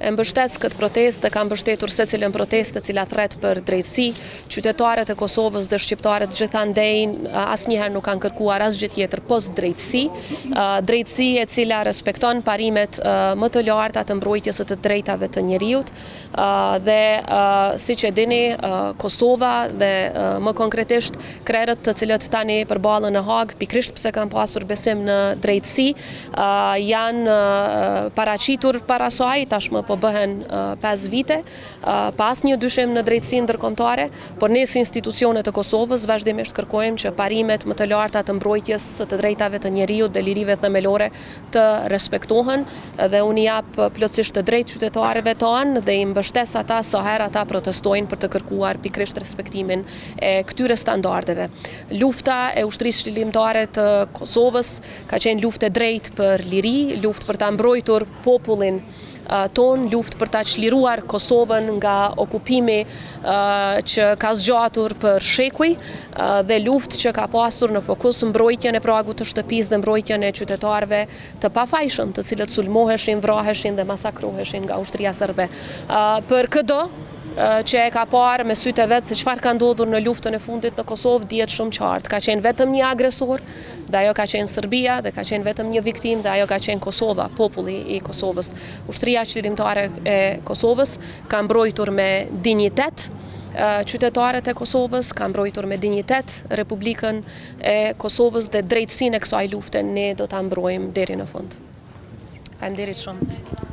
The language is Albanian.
e mbështes këtë protestë dhe ka mbështetur secilën protestë e cila thret për drejtësi. Qytetarët e Kosovës dhe shqiptarët gjithandej asnjëherë nuk kanë kërkuar asgjë tjetër post drejtësi. Drejtësi e cila respekton parimet më të larta të mbrojtjes së të drejtave të njerëzit dhe siç e dini, Kosova dhe më konkretisht krerët të cilët tani përballen në Hag, pikërisht pse kanë pasur besim në drejtësi, janë paraqitur para saj, tashmë po bëhen 5 vite, pas një dyshim në drejtësinë ndërkombëtare, por ne si institucionet të Kosovës vazhdimisht kërkojmë që parimet më të larta të mbrojtjes së të drejtave të njerëzit dhe lirive themelore të respektohen dhe unë jap plotësisht të drejtë qytetarëve tanë dhe i mbështes ata sa herë ata protestojnë për të kërkuar pikërisht respektimin e këtyre standardeve. Lufta e ushtrisë çlilimtare të Kosovës ka qenë luftë e drejtë për liri, luftë për ta mbrojtur popullin ton, luftë për ta çliruar Kosovën nga okupimi që ka zgjatur për shekuj dhe luftë që ka pasur në fokus mbrojtjen e pragut të shtëpisë dhe mbrojtjen e qytetarëve të pafajshëm, të cilët sulmoheshin, vraheshin dhe masakroheshin nga ushtria serbe. Për këdo që e ka parë me sytë e vetë se çfarë ka ndodhur në luftën e fundit në Kosovë, dihet shumë qartë. Ka qenë vetëm një agresor, dhe ajo ka qenë Serbia, dhe ka qenë vetëm një viktim, dhe ajo ka qenë Kosova, populli i Kosovës. Ushtria çlirimtare e Kosovës ka mbrojtur me dinjitet qytetarët e Kosovës, ka mbrojtur me dinjitet Republikën e Kosovës dhe drejtësinë e kësaj lufte ne do ta mbrojmë deri në fund. Faleminderit shumë.